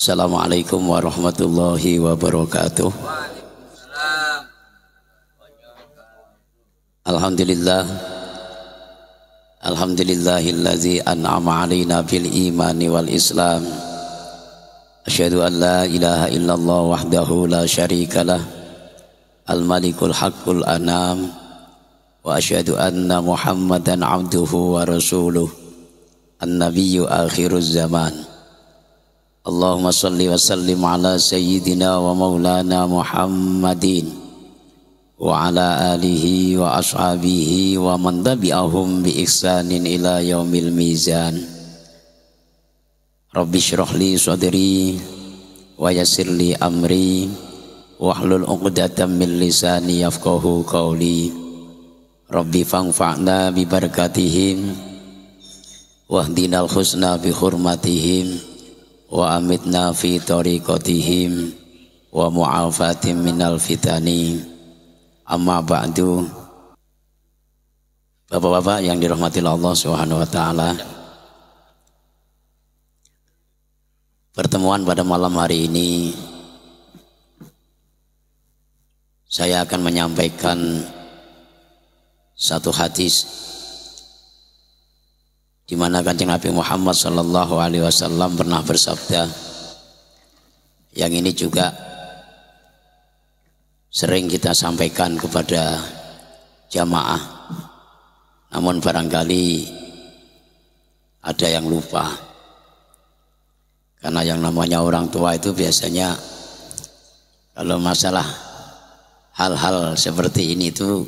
Assalamualaikum warahmatullahi wabarakatuh. Alhamdulillah. Alhamdulillahillazi an'ama alaina bil imani wal islam. Asyhadu an la ilaha illallah wahdahu la syarikalah. Al malikul haqqul anam. Wa asyhadu anna Muhammadan abduhu wa rasuluh. An-nabiyyu akhiruz zaman. Allahumma salli wa sallim ala sayyidina wa maulana Muhammadin wa ala alihi wa ashabihi wa man tabi'ahum bi ihsanin ila yaumil mizan. Rabbi shrah li sadri wa yassir li amri wahlul 'uqdatam min lisani yafqahu qawli. Rabbi fanfa'na bi barakatihim wahdinal husna bi hurmatihim wa amitna fi tariqatihim wa mu'afatim minal fitani. Amma ba'du. Bapak-bapak yang dirahmati Allah Subhanahu wa taala, pertemuan pada malam hari ini saya akan menyampaikan satu hadis di mana Kanjeng Nabi Muhammad sallallahu alaihi wasallam pernah bersabda, yang ini juga sering kita sampaikan kepada jamaah, namun barangkali ada yang lupa, karena yang namanya orang tua itu biasanya kalau masalah hal-hal seperti ini itu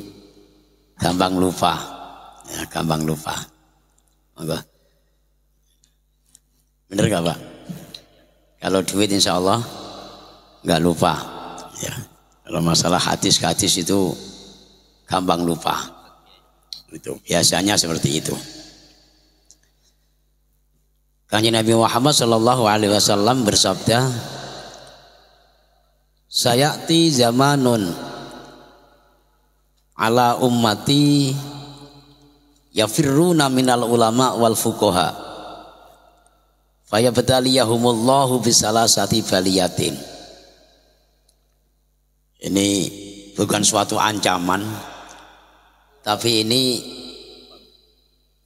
gampang lupa, ya, gampang lupa. Enggak. Bener gak Pak? Kalau duit insya Allah enggak lupa ya. Kalau masalah hadis-hadis itu gampang lupa. Itu biasanya seperti itu. Kanjeng Nabi Muhammad sallallahu alaihi wasallam bersabda, "Sayati zamanun ala ummati yafirruna minal ulama wal fuqaha fayabtaliyahumullahu bisalasati baliyatin." Ini bukan suatu ancaman, tapi ini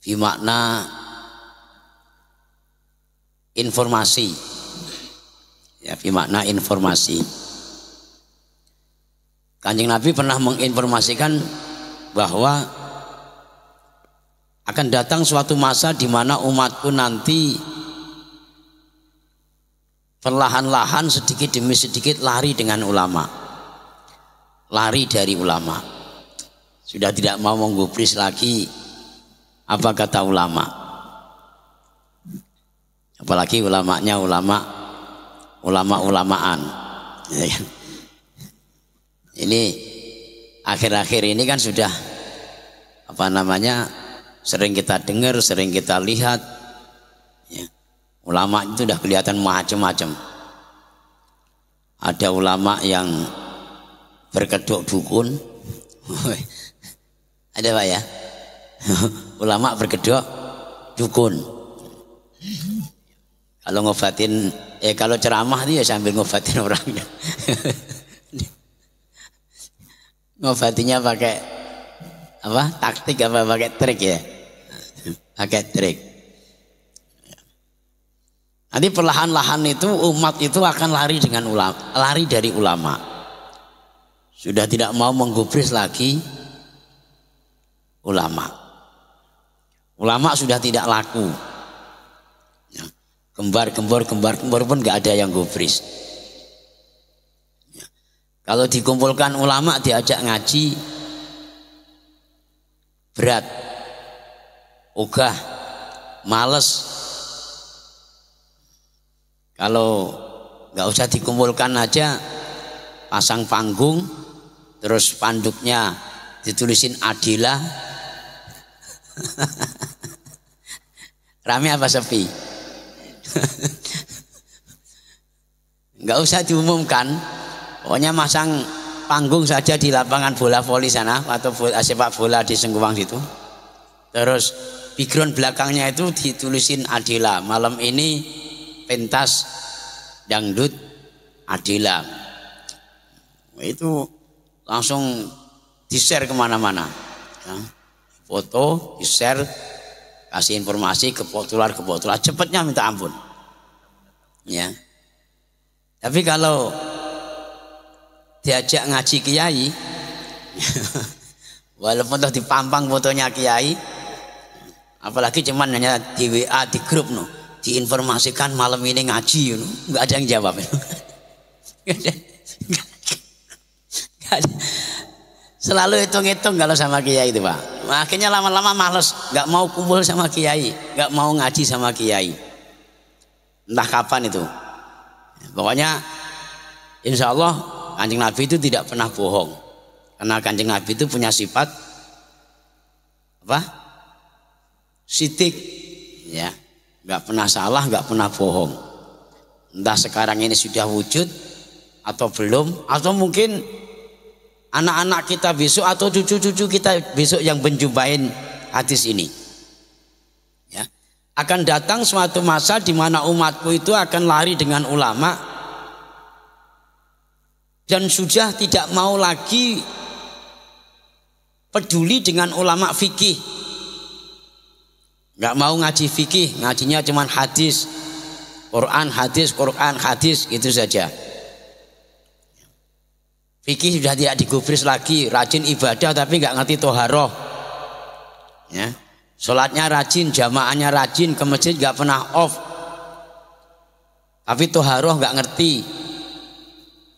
bermakna informasi, ya, bermakna informasi. Kanjeng Nabi pernah menginformasikan bahwa akan datang suatu masa di mana umatku nanti perlahan-lahan sedikit demi sedikit lari dengan ulama, lari dari ulama, sudah tidak mau menggubris lagi apa kata ulama, apalagi ulamanya ulama-ulamaan. Ini akhir-akhir ini kan sudah apa namanya, sering kita dengar, sering kita lihat ya, ulama itu sudah kelihatan macam-macam. Ada ulama yang berkedok dukun. Ada Pak ya? Ulama berkedok dukun. Kalau ngobatin, kalau ceramah itu ya sambil ngobatin orang. Ngobatinya pakai apa? Taktik apa pakai trik ya? Pakai trik. Nanti perlahan-lahan itu umat itu akan lari dengan ulama, lari dari ulama. Sudah tidak mau menggubris lagi ulama. Ulama sudah tidak laku. Kembar-kembar pun nggak ada yang gubris. Kalau dikumpulkan ulama diajak ngaji berat, ogah, males. Kalau nggak usah dikumpulkan aja, pasang panggung, terus panduknya ditulisin Adila. Rame apa sepi? Nggak usah diumumkan, pokoknya masang panggung saja di lapangan bola voli sana atau sepak bola di Sengkuang situ. Terus background belakangnya itu ditulisin Adila, malam ini pentas dangdut Adila. Itu langsung di-share kemana-mana. Ya. Foto, di-share, kasih informasi, kebetulan cepatnya minta ampun. Ya. Tapi kalau diajak ngaji kiai, walaupun toh dipampang fotonya kiai, apalagi cuman hanya di WA, di grup no, diinformasikan malam ini ngaji, no, nggak ada yang jawab. Selalu hitung-hitung kalau sama kiai itu Pak. Akhirnya lama-lama malas, nggak mau kumpul sama kiai, nggak mau ngaji sama kiai. Entah kapan itu. Pokoknya insya Allah Kanjeng Nabi itu tidak pernah bohong. Karena Kanjeng Nabi itu punya sifat apa? Sidik, ya, nggak pernah salah, nggak pernah bohong. Entah sekarang ini sudah wujud atau belum, atau mungkin anak-anak kita besok atau cucu-cucu kita besok yang menjumpain hadis ini. Ya. Akan datang suatu masa di mana umatku itu akan lari dengan ulama dan sudah tidak mau lagi peduli dengan ulama fikih. Nggak mau ngaji fikih, ngajinya cuma hadis, Quran, hadis, gitu saja. Fikih sudah tidak digubris lagi, rajin ibadah tapi nggak ngerti toharoh. Ya. Sholatnya rajin, jamaahnya rajin, ke masjid nggak pernah off. Tapi toharoh nggak ngerti,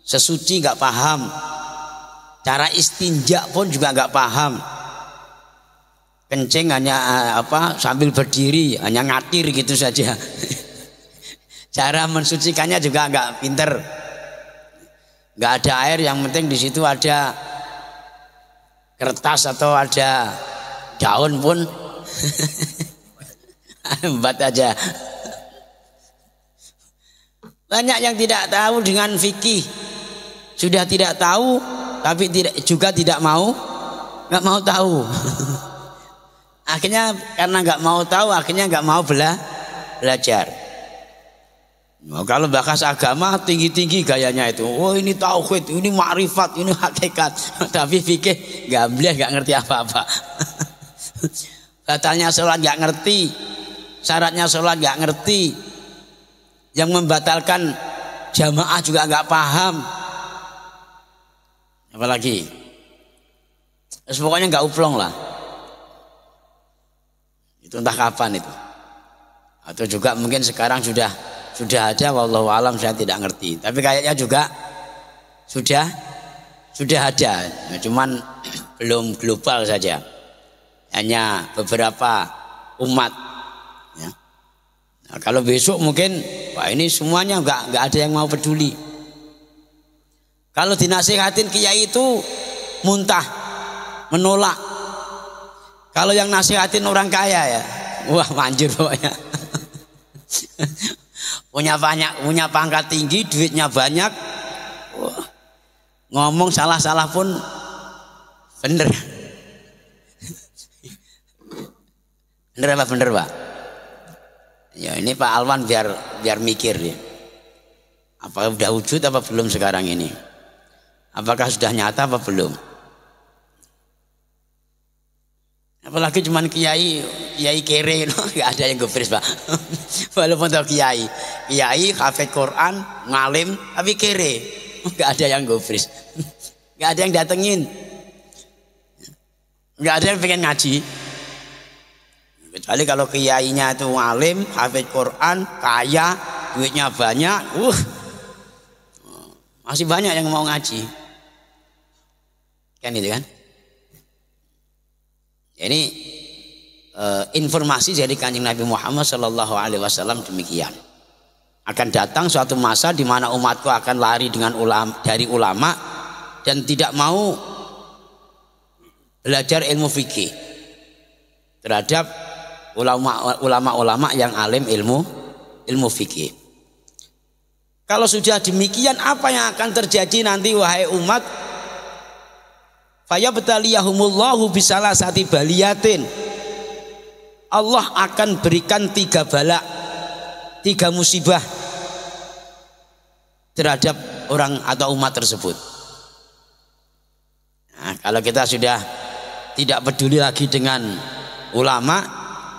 sesuci nggak paham, cara istinja pun juga nggak paham. Kencing hanya sambil berdiri, hanya ngatir gitu saja. Cara mensucikannya juga nggak pinter. Nggak ada air, yang penting di situ ada kertas atau ada daun pun embat aja. Banyak yang tidak tahu dengan fikih, sudah tidak tahu tapi tidak mau, nggak mau tahu. Akhirnya karena nggak mau tahu, akhirnya nggak mau belajar. Nah, kalau bahas agama tinggi-tinggi gayanya itu. Oh ini tauhid, ini makrifat, ini hakikat. Tapi fikih gambleh, nggak ngerti apa-apa. Batalnya sholat nggak ngerti, syaratnya sholat nggak ngerti, yang membatalkan jamaah juga nggak paham. Apalagi, pokoknya nggak uplong lah. Itu entah kapan itu. Atau juga mungkin sekarang sudah ada, wallahu alam, saya tidak ngerti. Tapi kayaknya juga sudah ada, cuman belum global saja. Hanya beberapa umat. Ya. Nah, kalau besok mungkin, wah ini semuanya nggak ada yang mau peduli. Kalau dinasihatin kiai itu muntah, menolak. Kalau yang nasihatin orang kaya ya, wah manjur pokoknya. Punya pangkat tinggi, duitnya banyak, wah, ngomong salah-salah pun bener. Bener apa bener Pak? Ya ini Pak Alwan biar mikir ya. Apakah sudah wujud apa belum sekarang ini? Apakah sudah nyata apa belum? Apalagi cuman kiai kere, nggak ada yang gubris Pak. Walaupun tahu kiai hafid Quran, ngalim, tapi kere, nggak ada yang gubris, nggak ada yang datengin, nggak ada yang pengen ngaji. Kecuali kalau kiainya itu ngalim, hafid Quran, kaya, duitnya banyak, masih banyak yang mau ngaji, kan itu kan? Ini informasi dari Kanjeng Nabi Muhammad SAW demikian. Akan datang suatu masa di mana umatku akan lari dari ulama dan tidak mau belajar ilmu fikih terhadap ulama-ulama yang alim ilmu fikih. Kalau sudah demikian, apa yang akan terjadi nanti wahai umat? Fayabtaliyahumullahu bisalasati baliyatin. Allah akan berikan 3 bala, 3 musibah. terhadap orang atau umat tersebut. Nah, kalau kita sudah tidak peduli lagi dengan ulama,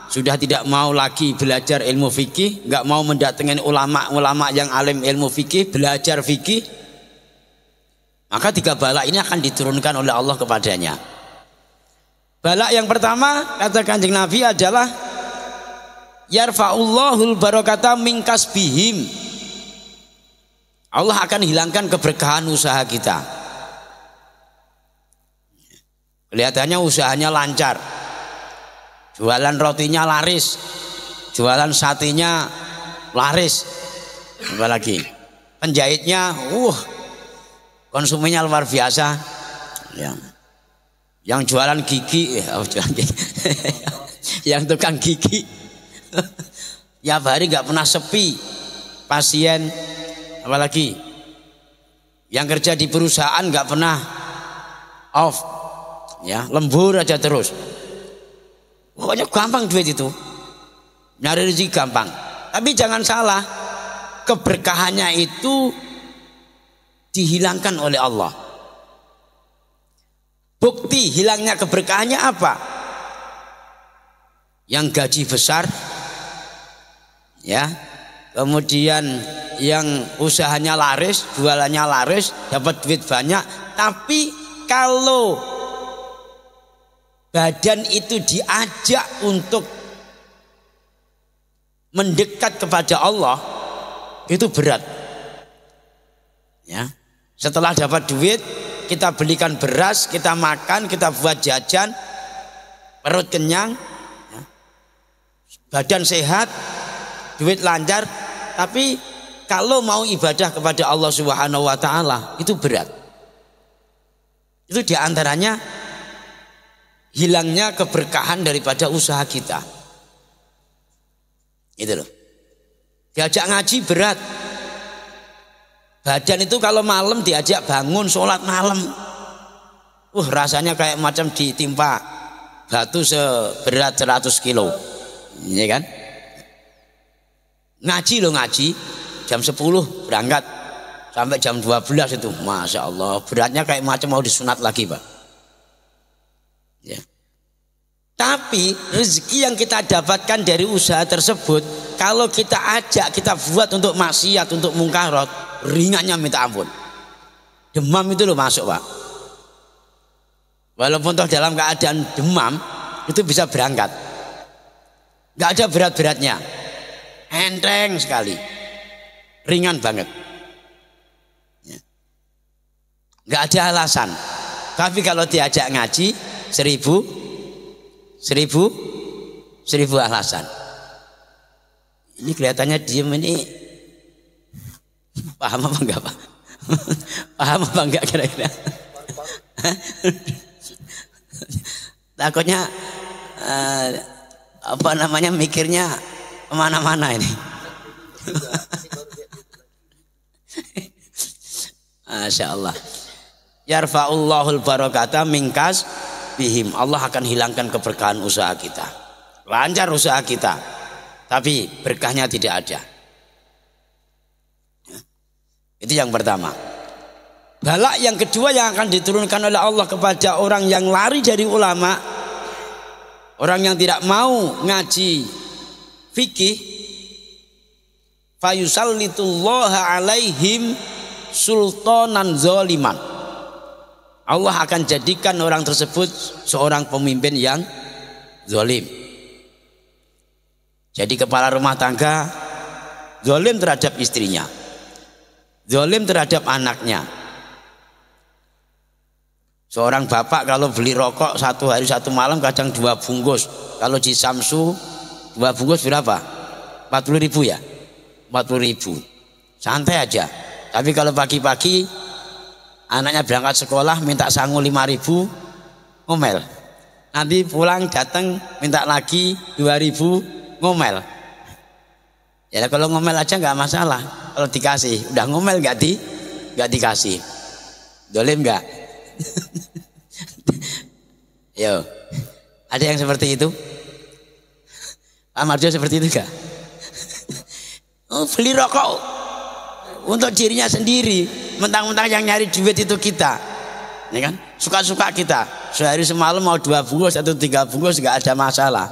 sudah tidak mau lagi belajar ilmu fikih, nggak mau mendatangi ulama yang alim ilmu fikih, belajar fikih, maka 3 bala ini akan diturunkan oleh Allah kepadanya. Bala yang pertama kata Kanjeng Nabi adalah yarfa'ullahul barakata min kasbihim. Allah akan hilangkan keberkahan usaha kita. Kelihatannya usahanya lancar, jualan rotinya laris, jualan satenya laris, apalagi penjahitnya konsumennya luar biasa, yang jualan gigi yang tukang gigi tiap hari nggak pernah sepi pasien, apalagi yang kerja di perusahaan nggak pernah off, ya lembur aja terus. Pokoknya gampang duit itu, nyari rezeki gampang. Tapi jangan salah, keberkahannya itu dihilangkan oleh Allah. Bukti hilangnya keberkahannya apa? Yang gaji besar, ya, kemudian yang usahanya laris, jualannya laris, dapat duit banyak, tapi kalau badan itu diajak untuk mendekat kepada Allah, itu berat. Ya, setelah dapat duit, kita belikan beras, kita makan, kita buat jajan, perut kenyang, ya, badan sehat, duit lancar. Tapi kalau mau ibadah kepada Allah Subhanahu wa taala itu berat. Itu diantaranya hilangnya keberkahan daripada usaha kita. Itu loh. Diajak ngaji berat. Badan itu kalau malam diajak bangun sholat malam, rasanya kayak macam ditimpa batu seberat 100 kilo, ya kan? Ngaji loh, ngaji jam 10 berangkat sampai jam 12 itu, masya Allah beratnya kayak macam mau disunat lagi, Pak. Ya. Tapi rezeki yang kita dapatkan dari usaha tersebut, kalau kita ajak, kita buat untuk maksiat, untuk mungkarat, ringannya minta ampun. Demam itu loh masuk, Pak. Walaupun toh dalam keadaan demam itu bisa berangkat, nggak ada berat-beratnya, enteng sekali, ringan banget, nggak ada alasan. Tapi kalau diajak ngaji 1000 alasan. Ini kelihatannya diem, ini paham apa enggak, Pak? Paham apa enggak kira-kira? Takutnya mikirnya kemana-mana ini. Masya Allah. Yarfa'ullahul barakata mingkas bihim. Allah akan hilangkan keberkahan usaha kita. Lancar usaha kita, tapi berkahnya tidak ada. Itu yang pertama. Bala yang kedua yang akan diturunkan oleh Allah kepada orang yang lari dari ulama, orang yang tidak mau ngaji fikih, fayusallitullaha alaihim sultanan zaliman. Allah akan jadikan orang tersebut seorang pemimpin yang zalim. Jadi kepala rumah tangga zalim terhadap istrinya, zalim terhadap anaknya. Seorang bapak kalau beli rokok 1 hari 1 malam kadang 2 bungkus. Kalau di Samsu 2 bungkus berapa? 40.000 ya? 40.000. Santai aja. Tapi kalau pagi-pagi anaknya berangkat sekolah minta sangu 5.000, ngomel. Nanti pulang datang minta lagi 2.000, ngomel. Ya kalau ngomel aja nggak masalah. Kalau dikasih, udah ngomel nggak dikasih. Dolim nggak? Yo, ada yang seperti itu? Pak Marjo seperti itu nggak? Oh, beli rokok untuk dirinya sendiri. Mentang-mentang yang nyari duit itu kita, ini kan suka-suka kita. Sehari semalam mau 2 bungkus atau 3 bungkus nggak ada masalah.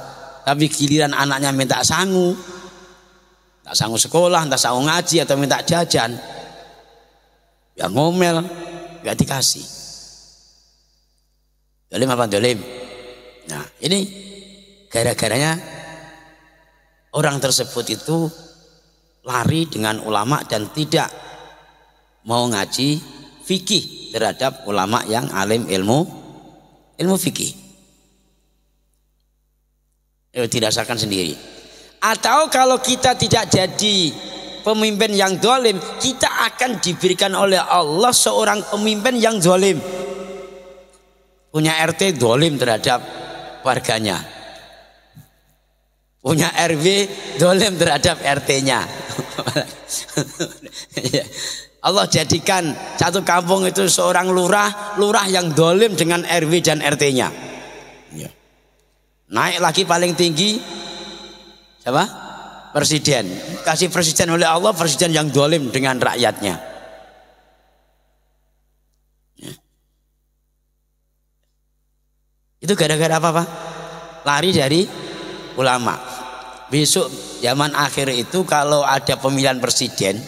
Tapi giliran anaknya minta sangu, tak sangu sekolah, tak sangu ngaji atau minta jajan, ya ngomel, nggak dikasih. Dolim apa dolim? Nah ini gara-garanya orang tersebut itu lari dengan ulama dan tidak mau ngaji fikih terhadap ulama yang alim ilmu fikih. Dirasakan sendiri. Atau kalau kita tidak jadi pemimpin yang zalim, kita akan diberikan oleh Allah seorang pemimpin yang zalim. Punya RT zalim terhadap warganya. Punya RW zalim terhadap RT-nya. Allah jadikan satu kampung itu seorang lurah yang zalim dengan RW dan RT-nya. Naik lagi paling tinggi siapa? Presiden. Kasih presiden oleh Allah, presiden yang zalim dengan rakyatnya. Itu gara-gara apa, Pak? Lari dari ulama. Besok zaman akhir itu kalau ada pemilihan presiden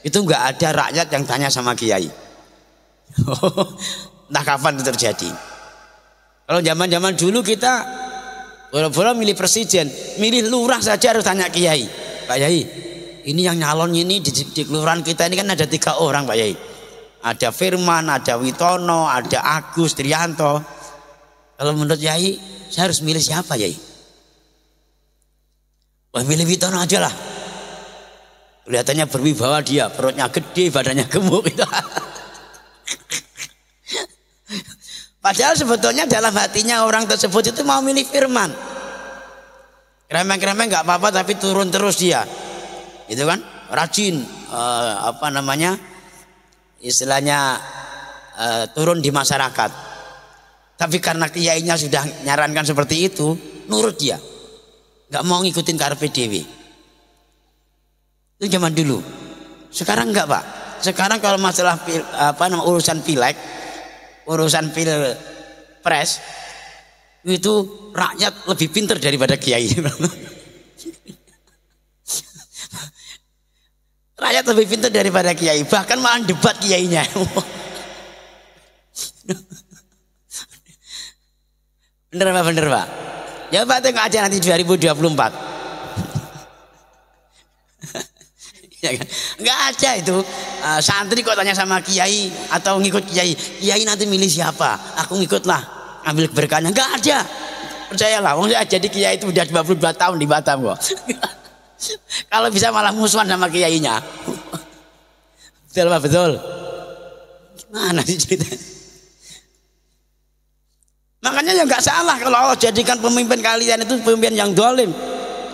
itu nggak ada rakyat yang tanya sama kiai. Entah kapan itu terjadi. Kalau zaman-zaman dulu kita bola-bola milih presiden, milih lurah saja harus tanya kiai. Pak Yai, ini yang nyalon ini di kelurahan kita ini kan ada 3 orang, Pak Yai. Ada Firman, ada Witono, ada Agus Trianto. Kalau menurut Yai, saya harus milih siapa, Yai? Wah, milih Witono aja lah. Kelihatannya berwibawa dia, perutnya gede, badannya gemuk itu. Padahal sebetulnya dalam hatinya orang tersebut itu mau milih Firman. Kremeng-kremeng nggak apa-apa tapi turun terus dia. Itu kan rajin istilahnya turun di masyarakat. Tapi karena kiainya sudah nyarankan seperti itu, nurut dia. Nggak mau ngikutin karepe dhewe. Itu zaman dulu. Sekarang enggak, Pak. Sekarang kalau masalah urusan pileg, urusan pilpres itu rakyat lebih pintar daripada kiai. Rakyat lebih pintar daripada kiai, bahkan malah debat kiainya. Bener Pak, bener Pak. Ya Pak, tengok aja nanti 2024. Ya kan? Enggak ada itu santri kok tanya sama kiai atau ngikut kiai nanti milih siapa, aku ngikutlah ambil berkahnya. Enggak ada, percayalah, wong saya jadi kiai itu udah 22 tahun di Batam kok. Kalau bisa malah musuhan sama kiainya. Betul Pak, betul. Gimana sih cerita? Makanya ya nggak salah kalau Allah jadikan pemimpin kalian itu pemimpin yang zalim.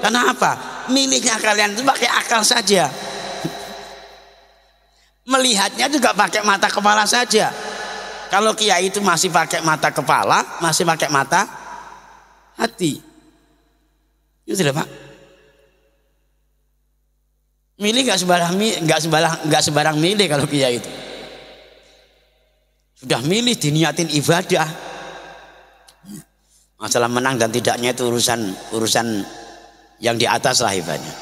Karena apa? Milihnya kalian itu pakai akal saja. Melihatnya juga pakai mata kepala saja. Kalau kiai itu masih pakai mata kepala, masih pakai mata hati. Itu sudah Pak. Milih nggak sembarang milih kalau kiai itu. Sudah milih diniatin ibadah. Masalah menang dan tidaknya itu urusan yang di atas lah ibadahnya.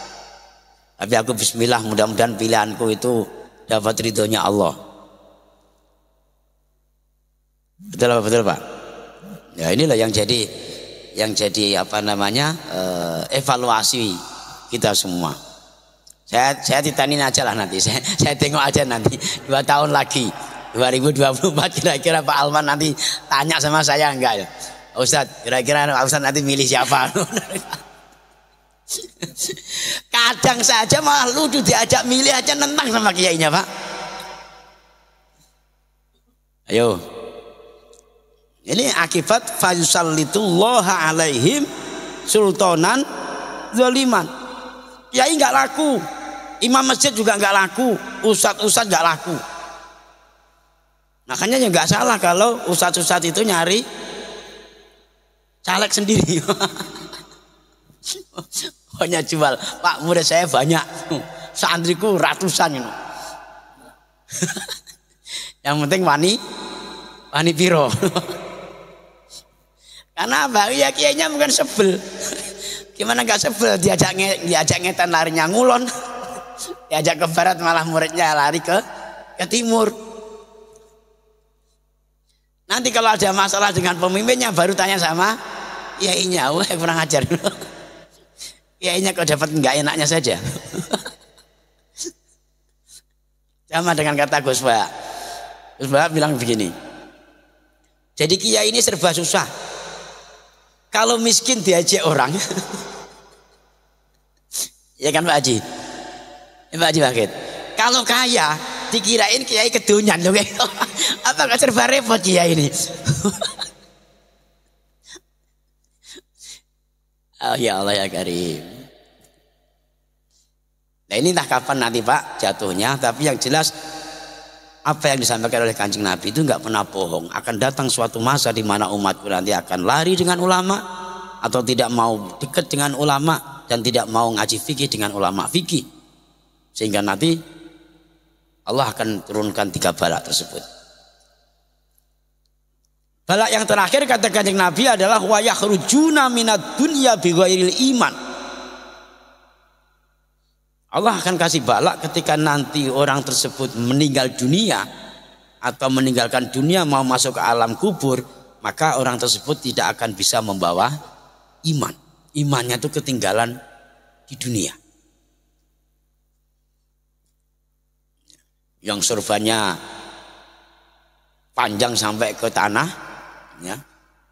Tapi aku bismillah, mudah-mudahan pilihanku itu dapat ridhonya Allah. Betul Pak. Ya inilah yang jadi evaluasi kita semua. Saya titanin aja lah nanti. Saya tengok aja nanti 2 tahun lagi 2024 kira-kira Pak Alman nanti tanya sama saya enggak ya. Ustadz, kira-kira Ustadz nanti milih siapa? Kadang saja malah lucu diajak milih aja nentang sama kiainya Pak. Ayo. Ini akibat fayusallitullaha alaihim sultanan zaliman. Kiai nggak laku, imam masjid juga nggak laku, ustadz nggak laku. Makanya ya nggak salah kalau ustadz itu nyari caleg sendiri. Hanya jual, Pak murid saya banyak, santriku ratusan ini. Yang penting wani piro. Karena apa? Ya kiainya bukan sebel. Gimana gak sebel diajak ngetan larinya ngulon. Diajak ke barat malah muridnya lari ke timur. Nanti kalau ada masalah dengan pemimpinnya baru tanya sama kiainya. Wah, kurang ajar. Kiainya kok dapat enggak enaknya saja. Sama dengan kata Gus Ba. Gus Ba bilang begini. Jadi kiai ini serba susah. Kalau miskin diajak orang. Ya kan Pak Haji? Pak Haji Bakit. Kalau kaya dikirain kiai kedunyan loh. Apa gak serba repot kiai ini? Oh ya Allah ya Karim. Nah ini entah kapan nanti Pak jatuhnya. Tapi yang jelas apa yang disampaikan oleh Kanjeng Nabi itu nggak pernah bohong. Akan datang suatu masa di mana umatku nanti akan lari dengan ulama atau tidak mau dekat dengan ulama dan tidak mau ngaji fikih dengan ulama fikih, sehingga nanti Allah akan turunkan 3 bala tersebut. Bala yang terakhir kata Kanjeng Nabi adalah wa yakhrujuna minad dunya bighairil iman. Allah akan kasih bala ketika nanti orang tersebut meninggal dunia atau meninggalkan dunia mau masuk ke alam kubur, maka orang tersebut tidak akan bisa membawa iman. Imannya itu ketinggalan di dunia. Yang surbannya panjang sampai ke tanah, ya.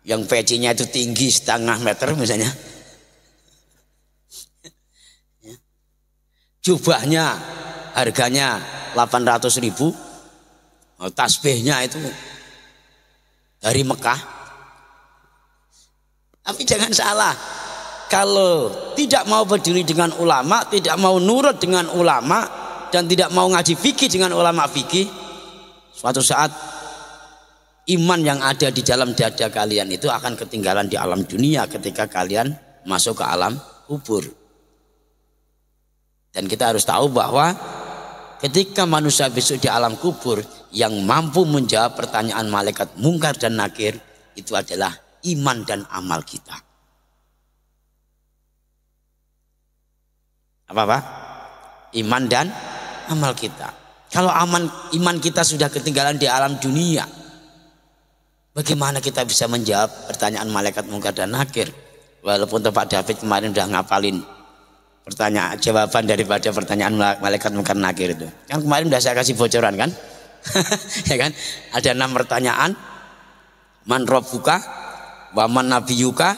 Yang pecinya itu tinggi 0,5 meter misalnya. Jubahnya harganya 800.000, tasbihnya itu dari Mekah. Tapi jangan salah, kalau tidak mau berdiri dengan ulama, tidak mau nurut dengan ulama, dan tidak mau ngaji fikih dengan ulama fikih, suatu saat iman yang ada di dalam dada kalian itu akan ketinggalan di alam dunia ketika kalian masuk ke alam kubur. Dan kita harus tahu bahwa ketika manusia besok di alam kubur, yang mampu menjawab pertanyaan malaikat mungkar dan nakir itu adalah iman dan amal kita. Apa? Iman dan amal kita. Kalau iman kita sudah ketinggalan di alam dunia, bagaimana kita bisa menjawab pertanyaan malaikat mungkar dan nakir? Walaupun Pak David kemarin udah ngapalin pertanyaan jawaban daripada pertanyaan malaikat mungkar nakir itu. Kan kemarin udah saya kasih bocoran kan? Ya kan? Ada 6 pertanyaan. Man rabbuka, wa man nabiyuka,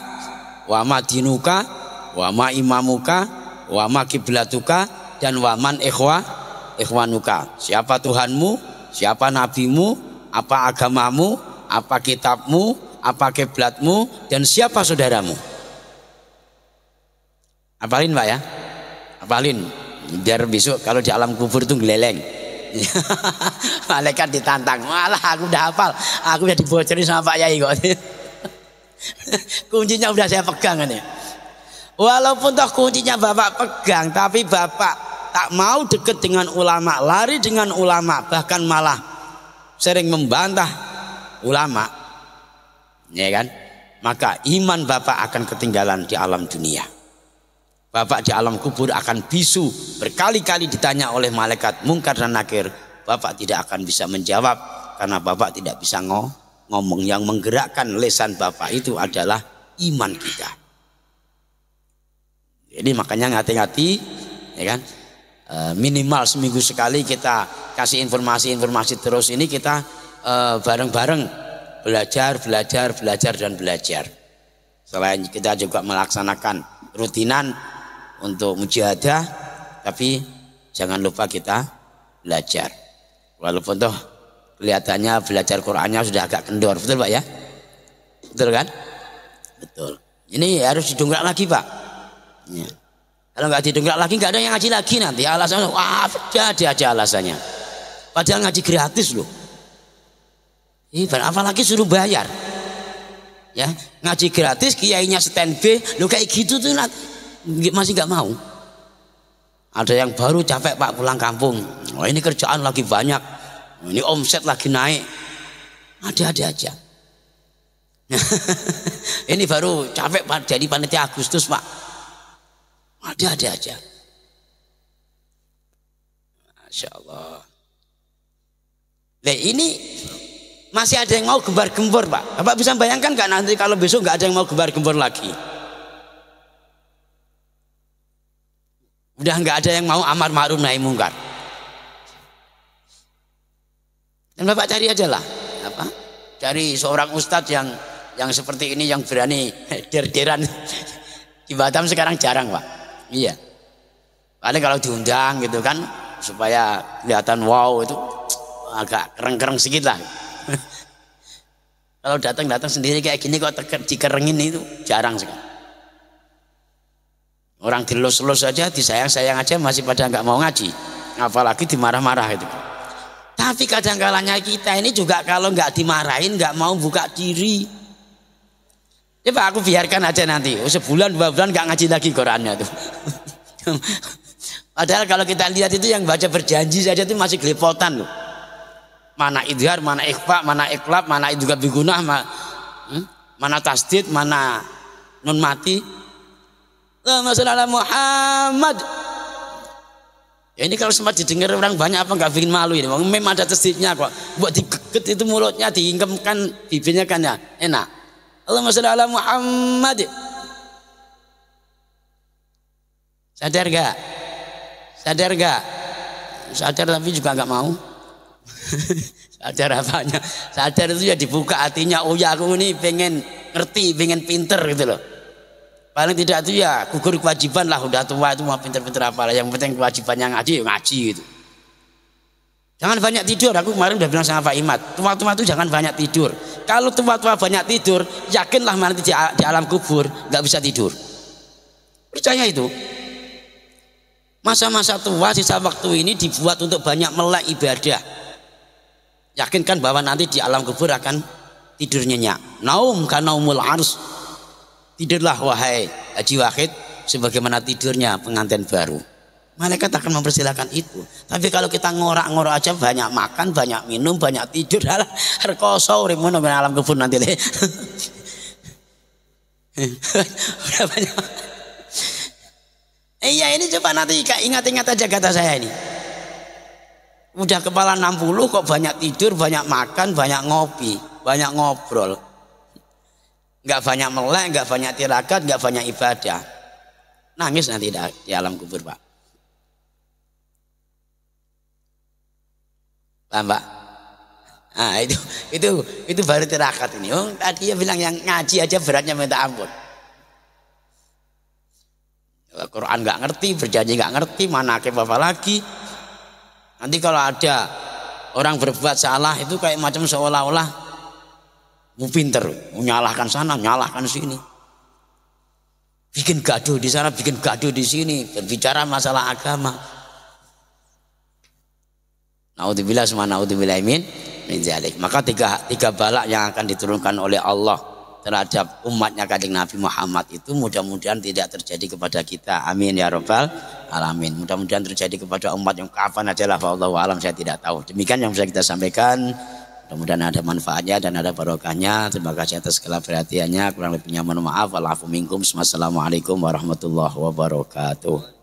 wa ma dinuka, wa ma imamuka, wa ma kiblatuka, dan wa man ikhwanuka. Siapa Tuhanmu, siapa nabimu, apa agamamu, apa kitabmu, apa kiblatmu, dan siapa saudaramu. Apalin Pak ya? Apalin, biar besok kalau di alam kubur itu geleleng. Malaikat ditantang, malah aku udah hafal, aku udah dibocorin sama Pak Yai kok. Kuncinya udah saya pegang ini. Walaupun toh kuncinya Bapak pegang, tapi Bapak tak mau dekat dengan ulama, lari dengan ulama, bahkan malah sering membantah ulama, ya kan? Maka iman Bapak akan ketinggalan di alam dunia. Bapak di alam kubur akan bisu, berkali-kali ditanya oleh malaikat mungkar dan nakir. Bapak tidak akan bisa menjawab karena Bapak tidak bisa ngomong. Yang menggerakkan lisan Bapak itu adalah iman kita. Jadi makanya hati-hati, ya kan? Minimal seminggu sekali kita kasih informasi terus ini, kita bareng-bareng belajar dan belajar. Selain kita juga melaksanakan rutinan untuk mujahadah, tapi jangan lupa kita belajar. Walaupun toh kelihatannya belajar Qur'annya sudah agak kendor, betul Pak ya? Betul kan? Betul. Ini harus didongkrak lagi Pak. Ya. Kalau nggak didongkrak lagi nggak ada yang ngaji lagi nanti. Alasannya, wah ada alasannya. Padahal ngaji gratis loh. Apalagi suruh bayar. Ya, ngaji gratis, kiainya standby, lo kayak gitu tuh masih nggak mau. Ada yang baru capek Pak pulang kampung. Oh ini kerjaan lagi banyak, Ini omset lagi naik. Ada-ada aja. Ini baru capek jadi panitia Agustus, Pak. Ada-ada aja. Masya Allah. Nah ini masih ada yang mau gembar-gembor, Pak. Bapak bisa bayangkan nggak nanti kalau besok nggak ada yang mau gembar-gembor lagi? Udah nggak ada yang mau amar ma'ruf nahi mungkar. Dan Bapak cari aja lah, apa? Cari seorang ustadz yang seperti ini, yang berani der-deran. Di Batam sekarang jarang, Pak. Iya. Paling kalau diundang gitu kan, supaya kelihatan wow itu agak kereng-kereng sedikit lah. Kalau datang sendiri kayak gini kok dikerengin itu jarang sekali. Orang dilus-lus aja, disayang-sayang aja masih pada nggak mau ngaji, apalagi dimarah-marah itu. Tapi kadang-kalanya kita ini juga kalau nggak dimarahin nggak mau buka diri. Ya Pak, aku biarkan aja nanti. Sebulan 2 bulan nggak ngaji lagi Qurannya tuh. Padahal kalau kita lihat itu yang baca berjanji saja itu masih gelepotan loh. Mana idhar, mana ikhfa, mana iklab, mana juga bigunah, mana tasdid, mana nun mati. Allahumma sholli ala Muhammad. Ya ini kalau sempat didengar orang banyak apa nggak bikin malu ini? Memang ada tasdidnya kok. Buat digeget itu mulutnya, diingkemkan bibirnya kan ya enak. Allahumma sholli ala Muhammad. Sadar gak? Sadar gak? Sadar tapi juga nggak mau. Sadar apanya? Sadar itu ya dibuka hatinya. Oh ya aku ini pengen ngerti, pengen pinter gitu loh. Paling tidak itu ya gugur kewajiban lah, udah tua itu mau pinter-pinter apalah. Yang penting kewajibannya ngaji ya ngaji gitu. Jangan banyak tidur. Aku kemarin udah bilang sama Pak Imad, tua-tua itu jangan banyak tidur. Kalau tua-tua banyak tidur, yakinlah nanti di alam kubur nggak bisa tidur. Percaya itu. Masa-masa tua sisa waktu ini dibuat untuk banyak melek ibadah. Yakinkan bahwa nanti di alam kubur akan tidur nyenyak. Naum kanaumul ars. Tidurlah wahai Haji Wahid sebagaimana tidurnya pengantin baru. Malaikat akan mempersilahkan itu. Tapi kalau kita ngorak-ngorak aja, banyak makan, banyak minum, banyak tidur, halah rekoso remono alam kubur nanti deh. Udah banyak. Iya ini coba nanti ingat-ingat aja kata saya ini. Udah kepala 60 kok banyak tidur, banyak makan, banyak ngopi, banyak ngobrol. Enggak banyak melek, enggak banyak tirakat, enggak banyak ibadah. Nangis nanti di alam kubur, Pak. Paham, Pak? Nah, itu baru tirakat ini. Oh, tadi dia bilang yang ngaji aja beratnya minta ampun. Quran enggak ngerti, berjanji enggak ngerti, mana apa lagi. Nanti kalau ada orang berbuat salah itu kayak macam seolah-olah mau pinter, mau nyalahkan sana, nyalahkan sini. Bikin gaduh di sana, bikin gaduh di sini, berbicara masalah agama. Naudzubillah semua naudzubillah min dzalik. Maka tiga balak yang akan diturunkan oleh Allah terhadap umatnya Kanjeng Nabi Muhammad itu mudah-mudahan tidak terjadi kepada kita. Amin ya rabbal alamin. Mudah-mudahan terjadi kepada umat yang kapan aja lah, wallahu alam, saya tidak tahu. Demikian yang bisa kita sampaikan. Mudah-mudahan ada manfaatnya dan ada barokahnya. Terima kasih atas segala perhatiannya. Kurang lebihnya mohon maaf. Walafu minkum. Wassalamualaikum warahmatullahi wabarakatuh.